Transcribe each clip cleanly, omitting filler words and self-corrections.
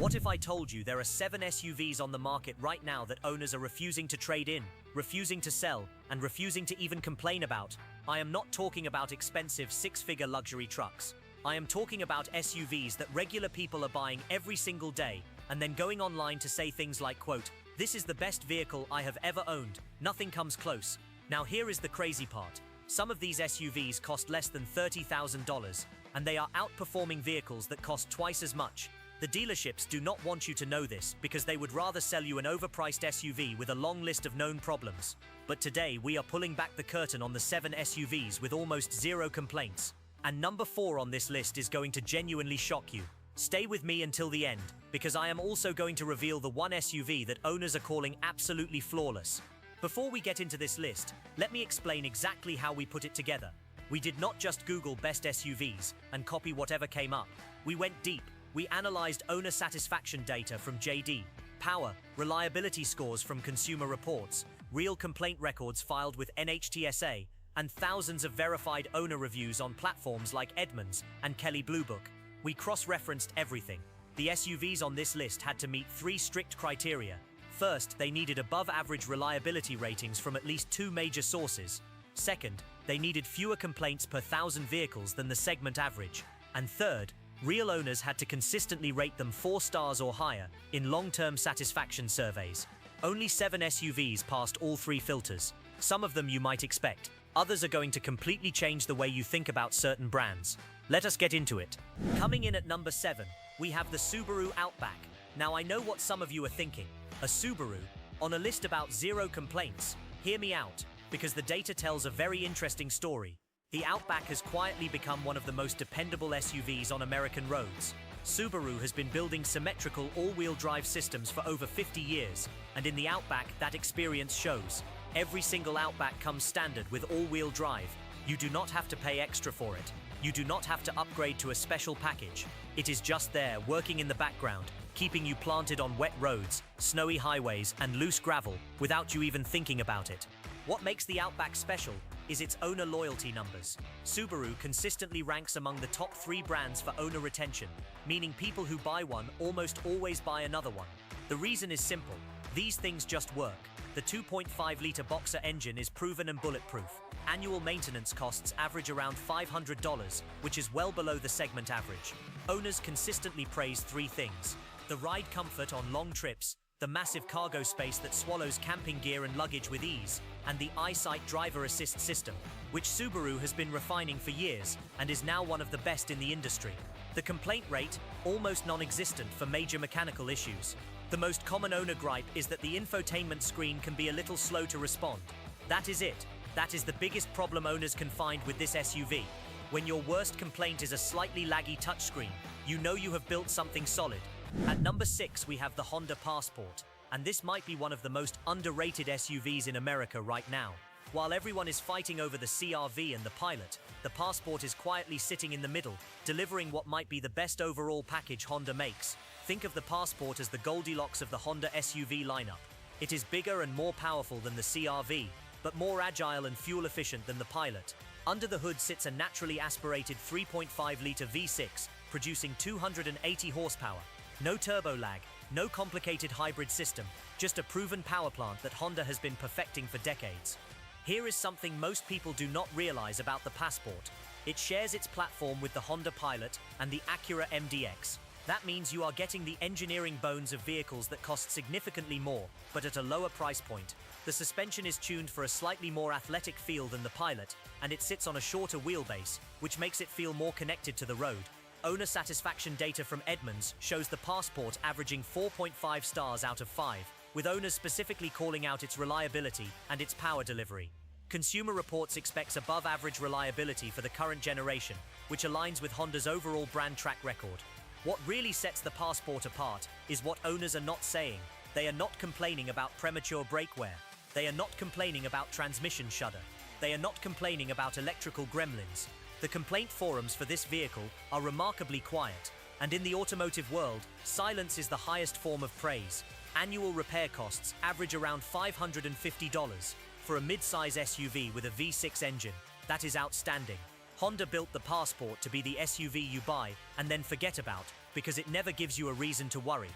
What if I told you there are 7 SUVs on the market right now that owners are refusing to trade in, refusing to sell, and refusing to even complain about? I am not talking about expensive 6-figure luxury trucks. I am talking about SUVs that regular people are buying every single day and then going online to say things like, quote, "This is the best vehicle I have ever owned. Nothing comes close." Now here is the crazy part. Some of these SUVs cost less than $30,000, and they are outperforming vehicles that cost twice as much. The dealerships do not want you to know this because they would rather sell you an overpriced SUV with a long list of known problems. But today we are pulling back the curtain on the 7 SUVs with almost zero complaints. And number 4 on this list is going to genuinely shock you. Stay with me until the end, because I am also going to reveal the one SUV that owners are calling absolutely flawless. Before we get into this list, let me explain exactly how we put it together. We did not just Google best SUVs and copy whatever came up. We went deep. We analyzed owner satisfaction data from JD Power, reliability scores from Consumer Reports, real complaint records filed with NHTSA, and thousands of verified owner reviews on platforms like Edmunds and Kelley Blue Book. We cross-referenced everything. The SUVs on this list had to meet 3 strict criteria. First, they needed above-average reliability ratings from at least 2 major sources. Second, they needed fewer complaints per 1,000 vehicles than the segment average. And third, real owners had to consistently rate them 4 stars or higher in long-term satisfaction surveys. Only 7 SUVs passed all 3 filters. Some of them you might expect. Others are going to completely change the way you think about certain brands. Let us get into it. Coming in at number 7, we have the Subaru Outback. Now I know what some of you are thinking. A Subaru? On a list about 0 complaints? Hear me out, because the data tells a very interesting story. The Outback has quietly become one of the most dependable SUVs on American roads. Subaru has been building symmetrical all-wheel drive systems for over 50 years, and in the Outback, that experience shows. Every single Outback comes standard with all-wheel drive. You do not have to pay extra for it. You do not have to upgrade to a special package. It is just there, working in the background, keeping you planted on wet roads, snowy highways, and loose gravel without you even thinking about it. What makes the Outback special is its owner loyalty numbers. Subaru consistently ranks among the top 3 brands for owner retention, meaning people who buy one almost always buy another one. The reason is simple. These things just work. The 2.5-liter Boxer engine is proven and bulletproof. Annual maintenance costs average around $500, which is well below the segment average. Owners consistently praise 3 things: the ride comfort on long trips, the massive cargo space that swallows camping gear and luggage with ease, and the EyeSight driver assist system, which Subaru has been refining for years and is now one of the best in the industry. The complaint rate, almost non-existent for major mechanical issues. The most common owner gripe is that the infotainment screen can be a little slow to respond. That is it. That is the biggest problem owners can find with this SUV. When your worst complaint is a slightly laggy touchscreen, you know you have built something solid. At number 6, we have the Honda Passport, and this might be one of the most underrated SUVs in America right now. While everyone is fighting over the CR-V and the Pilot, the Passport is quietly sitting in the middle, delivering what might be the best overall package Honda makes. Think of the Passport as the Goldilocks of the Honda SUV lineup. It is bigger and more powerful than the CR-V, but more agile and fuel-efficient than the Pilot. Under the hood sits a naturally aspirated 3.5-liter V6, producing 280 horsepower. No turbo lag, no complicated hybrid system, just a proven power plant that Honda has been perfecting for decades. Here is something most people do not realize about the Passport. It shares its platform with the Honda Pilot and the Acura MDX. That means you are getting the engineering bones of vehicles that cost significantly more, but at a lower price point. The suspension is tuned for a slightly more athletic feel than the Pilot, and it sits on a shorter wheelbase, which makes it feel more connected to the road. Owner satisfaction data from Edmunds shows the Passport averaging 4.5 stars out of 5, with owners specifically calling out its reliability and its power delivery. Consumer Reports expects above-average reliability for the current generation, which aligns with Honda's overall brand track record. What really sets the Passport apart is what owners are not saying. They are not complaining about premature brake wear. They are not complaining about transmission shudder. They are not complaining about electrical gremlins. The complaint forums for this vehicle are remarkably quiet, and in the automotive world, silence is the highest form of praise. Annual repair costs average around $550 for a mid-size SUV with a V6 engine. That is outstanding. Honda built the Passport to be the SUV you buy and then forget about. because it never gives you a reason to worry.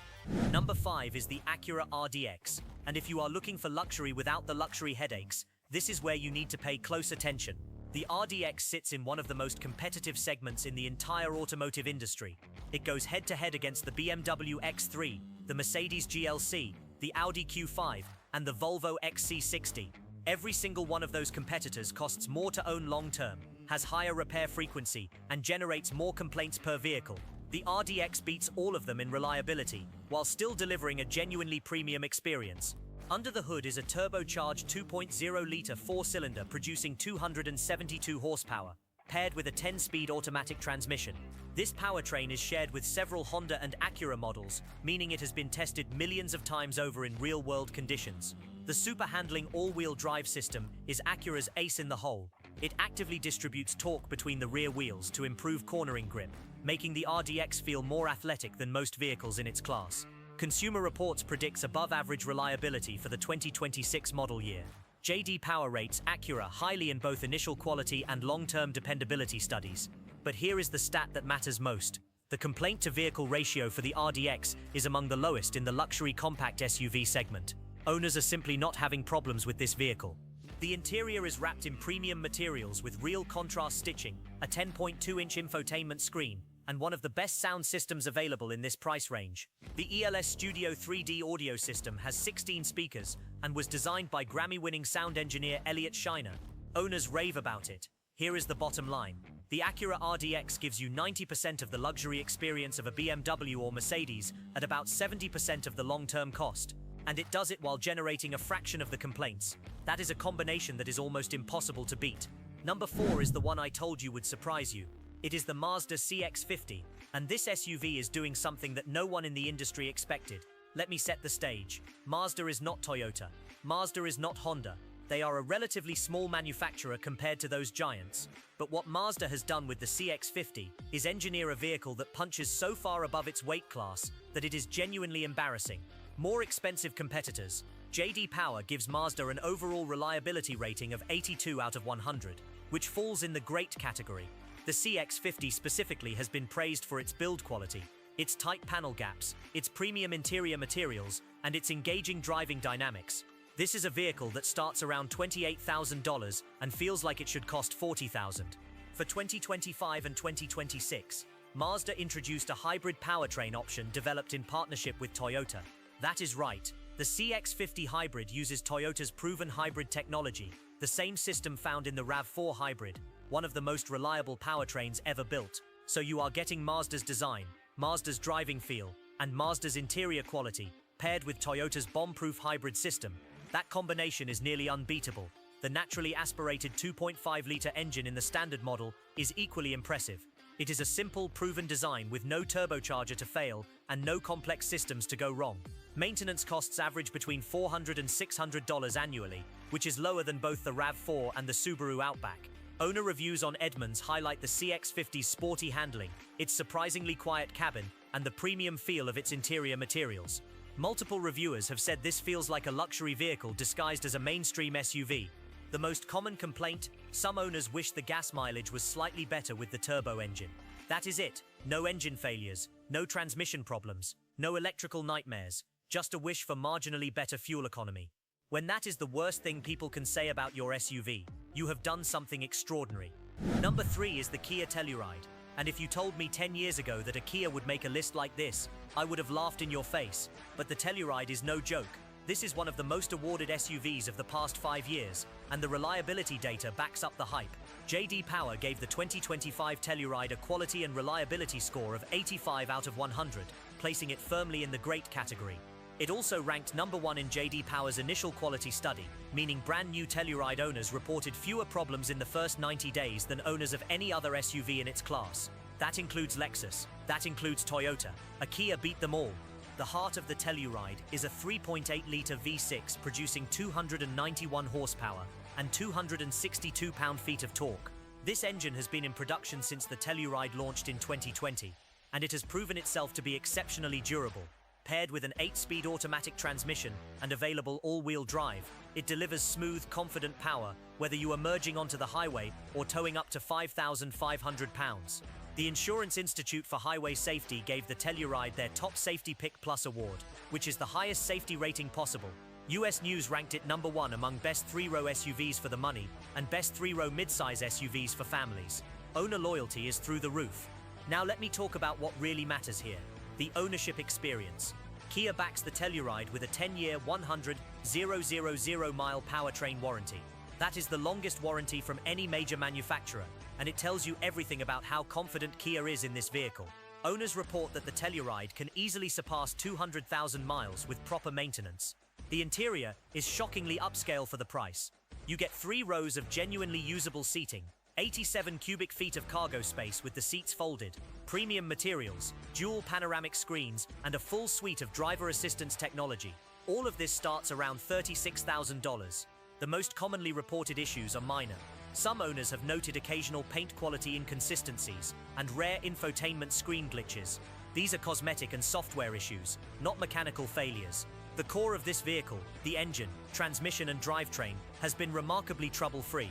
Number 5 is the Acura RDX, and if you are looking for luxury without the luxury headaches, this is where you need to pay close attention. The RDX sits in one of the most competitive segments in the entire automotive industry. It goes head-to-head against the BMW X3, the Mercedes GLC, the Audi Q5, and the Volvo XC60. Every single one of those competitors costs more to own long-term, has higher repair frequency, and generates more complaints per vehicle. The RDX beats all of them in reliability, while still delivering a genuinely premium experience. Under the hood is a turbocharged 2.0-liter four-cylinder producing 272 horsepower, paired with a 10-speed automatic transmission. This powertrain is shared with several Honda and Acura models, meaning it has been tested millions of times over in real-world conditions. The super-handling all-wheel drive system is Acura's ace in the hole. It actively distributes torque between the rear wheels to improve cornering grip, making the RDX feel more athletic than most vehicles in its class. Consumer Reports predicts above-average reliability for the 2026 model year. J.D. Power rates Acura highly in both initial quality and long-term dependability studies. But here is the stat that matters most. The complaint-to-vehicle ratio for the RDX is among the lowest in the luxury compact SUV segment. Owners are simply not having problems with this vehicle. The interior is wrapped in premium materials with real contrast stitching, a 10.2-inch infotainment screen, and one of the best sound systems available in this price range. The ELS Studio 3D audio system has 16 speakers and was designed by Grammy-winning sound engineer Elliot Shiner. Owners rave about it. Here is the bottom line. The Acura RDX gives you 90% of the luxury experience of a BMW or Mercedes at about 70% of the long-term cost. And it does it while generating a fraction of the complaints. That is a combination that is almost impossible to beat. Number 4 is the one I told you would surprise you. It is the Mazda CX-50, and this SUV is doing something that no one in the industry expected. Let me set the stage. Mazda is not Toyota. Mazda is not Honda. They are a relatively small manufacturer compared to those giants. But what Mazda has done with the CX-50 is engineer a vehicle that punches so far above its weight class that it is genuinely embarrassing. More expensive competitors. J.D. Power gives Mazda an overall reliability rating of 82 out of 100, which falls in the great category. The CX-50 specifically has been praised for its build quality, its tight panel gaps, its premium interior materials, and its engaging driving dynamics. This is a vehicle that starts around $28,000 and feels like it should cost $40,000. For 2025 and 2026, Mazda introduced a hybrid powertrain option developed in partnership with Toyota. That is right, the CX-50 Hybrid uses Toyota's proven hybrid technology, the same system found in the RAV4 Hybrid, one of the most reliable powertrains ever built. So you are getting Mazda's design, Mazda's driving feel, and Mazda's interior quality, paired with Toyota's bomb-proof hybrid system. That combination is nearly unbeatable. The naturally aspirated 2.5-liter engine in the standard model is equally impressive. It is a simple, proven design with no turbocharger to fail and no complex systems to go wrong. Maintenance costs average between $400 and $600 annually, which is lower than both the RAV4 and the Subaru Outback. Owner reviews on Edmunds highlight the CX-50's sporty handling, its surprisingly quiet cabin, and the premium feel of its interior materials. Multiple reviewers have said this feels like a luxury vehicle disguised as a mainstream SUV. The most common complaint? Some owners wish the gas mileage was slightly better with the turbo engine. That is it. No engine failures, no transmission problems, no electrical nightmares, just a wish for marginally better fuel economy. When that is the worst thing people can say about your SUV, you have done something extraordinary. Number 3 is the Kia Telluride. And if you told me 10 years ago that a Kia would make a list like this, I would have laughed in your face. But the Telluride is no joke. This is one of the most awarded SUVs of the past 5 years, and the reliability data backs up the hype. J.D. Power gave the 2025 Telluride a quality and reliability score of 85 out of 100, placing it firmly in the great category. It also ranked number 1 in J.D. Power's initial quality study, meaning brand new Telluride owners reported fewer problems in the first 90 days than owners of any other SUV in its class. That includes Lexus. That includes Toyota. A Kia beat them all. The heart of the Telluride is a 3.8-liter V6 producing 291 horsepower and 262 pound-feet of torque. This engine has been in production since the Telluride launched in 2020, and it has proven itself to be exceptionally durable. Paired with an 8-speed automatic transmission and available all-wheel drive, it delivers smooth, confident power, whether you are merging onto the highway or towing up to 5,500 pounds. The Insurance Institute for Highway Safety gave the Telluride their Top Safety Pick Plus award, which is the highest safety rating possible. US News ranked it number 1 among best 3-row SUVs for the money and best 3-row midsize SUVs for families. Owner loyalty is through the roof. Now let me talk about what really matters here: the ownership experience. Kia backs the Telluride with a 10-year, 100,000-mile powertrain warranty. That is the longest warranty from any major manufacturer, and it tells you everything about how confident Kia is in this vehicle. Owners report that the Telluride can easily surpass 200,000 miles with proper maintenance. The interior is shockingly upscale for the price. You get 3 rows of genuinely usable seating, 87 cubic feet of cargo space with the seats folded, premium materials, dual panoramic screens, and a full suite of driver assistance technology. All of this starts around $36,000. The most commonly reported issues are minor. Some owners have noted occasional paint quality inconsistencies and rare infotainment screen glitches. These are cosmetic and software issues, not mechanical failures. The core of this vehicle, the engine, transmission and drivetrain, has been remarkably trouble-free.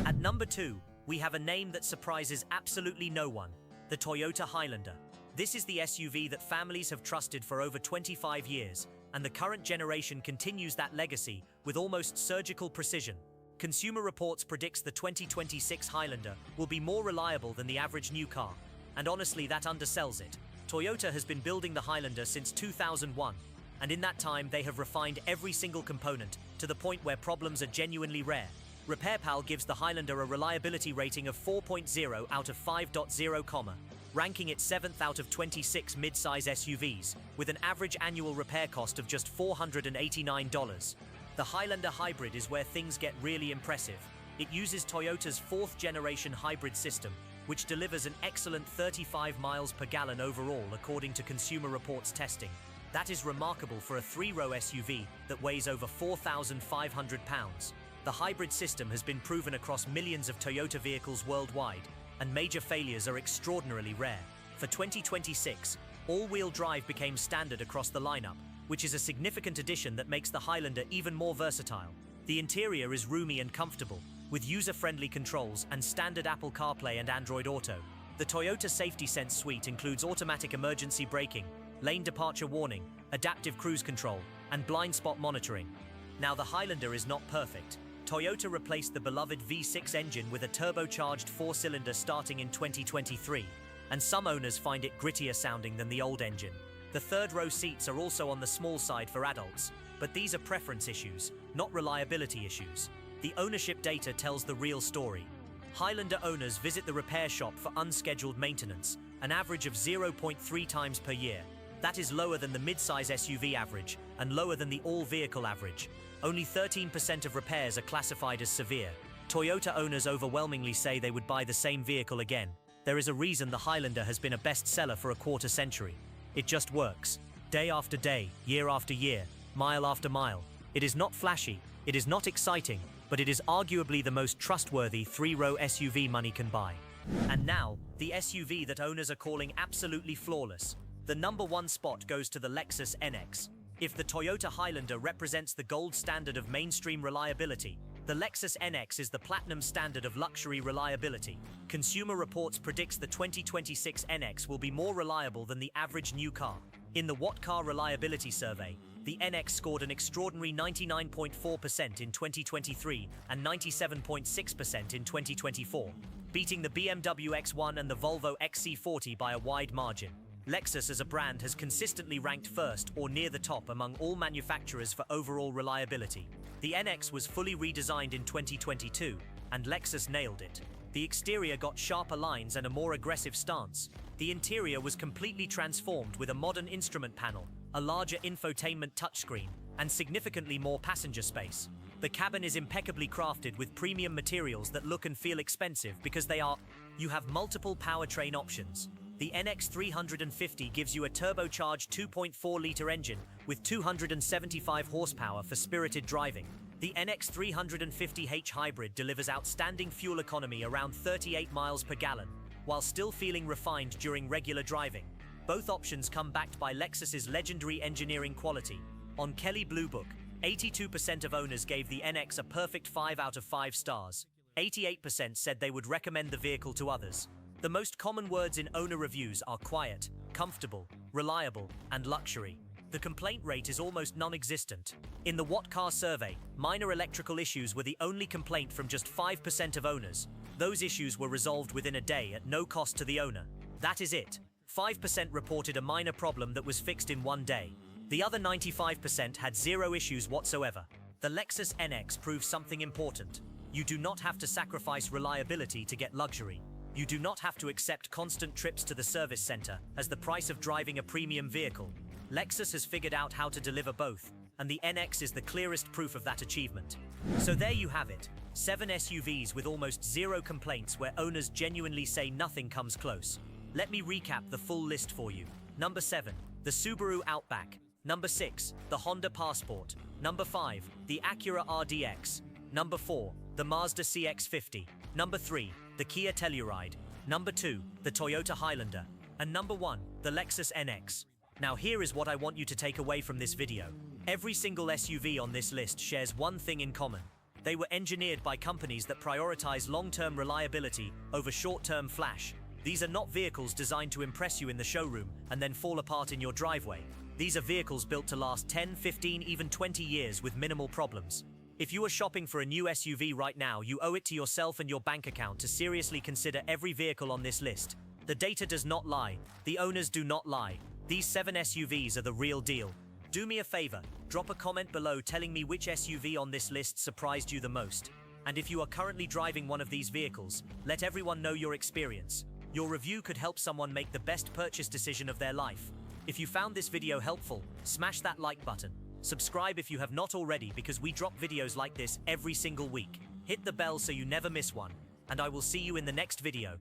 At number 2, we have a name that surprises absolutely no one: the Toyota Highlander. This is the SUV that families have trusted for over 25 years, and the current generation continues that legacy with almost surgical precision. Consumer Reports predicts the 2026 Highlander will be more reliable than the average new car, and honestly, that undersells it. Toyota has been building the Highlander since 2001, and in that time they have refined every single component to the point where problems are genuinely rare. RepairPal gives the Highlander a reliability rating of 4.0 out of 5.0, ranking it 7th out of 26 mid-size SUVs, with an average annual repair cost of just $489. The Highlander Hybrid is where things get really impressive. It uses Toyota's 4th-generation hybrid system, which delivers an excellent 35 miles per gallon overall according to Consumer Reports testing. That is remarkable for a 3-row SUV that weighs over 4,500 pounds. The hybrid system has been proven across millions of Toyota vehicles worldwide, and major failures are extraordinarily rare. For 2026, all-wheel drive became standard across the lineup, which is a significant addition that makes the Highlander even more versatile. The interior is roomy and comfortable, with user-friendly controls and standard Apple CarPlay and Android Auto. The Toyota Safety Sense suite includes automatic emergency braking, lane departure warning, adaptive cruise control, and blind spot monitoring. Now, the Highlander is not perfect. Toyota replaced the beloved V6 engine with a turbocharged 4-cylinder starting in 2023, and some owners find it grittier sounding than the old engine. The third-row seats are also on the small side for adults, but these are preference issues, not reliability issues. The ownership data tells the real story. Highlander owners visit the repair shop for unscheduled maintenance, an average of 0.3 times per year. That is lower than the mid-size SUV average and lower than the all-vehicle average. Only 13% of repairs are classified as severe. Toyota owners overwhelmingly say they would buy the same vehicle again. There is a reason the Highlander has been a bestseller for a quarter century. It just works. Day after day, year after year, mile after mile. It is not flashy, it is not exciting, but it is arguably the most trustworthy 3-row SUV money can buy. And now, the SUV that owners are calling absolutely flawless. The number 1 spot goes to the Lexus NX. If the Toyota Highlander represents the gold standard of mainstream reliability, the Lexus NX is the platinum standard of luxury reliability. Consumer Reports predicts the 2026 NX will be more reliable than the average new car. In the What Car Reliability Survey, the NX scored an extraordinary 99.4% in 2023 and 97.6% in 2024, beating the BMW X1 and the Volvo XC40 by a wide margin. Lexus as a brand has consistently ranked first or near the top among all manufacturers for overall reliability. The NX was fully redesigned in 2022, and Lexus nailed it. The exterior got sharper lines and a more aggressive stance. The interior was completely transformed with a modern instrument panel, a larger infotainment touchscreen, and significantly more passenger space. The cabin is impeccably crafted with premium materials that look and feel expensive because they are. You have multiple powertrain options. The NX 350 gives you a turbocharged 2.4-liter engine with 275 horsepower for spirited driving. The NX 350h Hybrid delivers outstanding fuel economy around 38 miles per gallon, while still feeling refined during regular driving. Both options come backed by Lexus's legendary engineering quality. On Kelley Blue Book, 82% of owners gave the NX a perfect 5 out of 5 stars. 88% said they would recommend the vehicle to others. The most common words in owner reviews are quiet, comfortable, reliable, and luxury. The complaint rate is almost non-existent. In the What Car survey, minor electrical issues were the only complaint from just 5% of owners. Those issues were resolved within a day at no cost to the owner. That is it. 5% reported a minor problem that was fixed in one day. The other 95% had zero issues whatsoever. The Lexus NX proves something important. You do not have to sacrifice reliability to get luxury. You do not have to accept constant trips to the service center as the price of driving a premium vehicle. Lexus has figured out how to deliver both, and the NX is the clearest proof of that achievement. So there you have it, 7 SUVs with almost zero complaints where owners genuinely say nothing comes close. Let me recap the full list for you. Number 7, the Subaru Outback. Number 6, the Honda Passport. Number 5, the Acura RDX. Number 4, the Mazda CX-50. Number 3, the Kia Telluride. Number 2, the Toyota Highlander. And number 1, the Lexus NX. Now here is what I want you to take away from this video. Every single SUV on this list shares one thing in common. They were engineered by companies that prioritize long-term reliability over short-term flash. These are not vehicles designed to impress you in the showroom and then fall apart in your driveway. These are vehicles built to last 10, 15, even 20 years with minimal problems. If you are shopping for a new SUV right now, you owe it to yourself and your bank account to seriously consider every vehicle on this list. The data does not lie. The owners do not lie. These 7 SUVs are the real deal. Do me a favor, drop a comment below telling me which SUV on this list surprised you the most. And if you are currently driving one of these vehicles, let everyone know your experience. Your review could help someone make the best purchase decision of their life. If you found this video helpful, smash that like button. Subscribe if you have not already because we drop videos like this every single week. Hit the bell so you never miss one. And I will see you in the next video.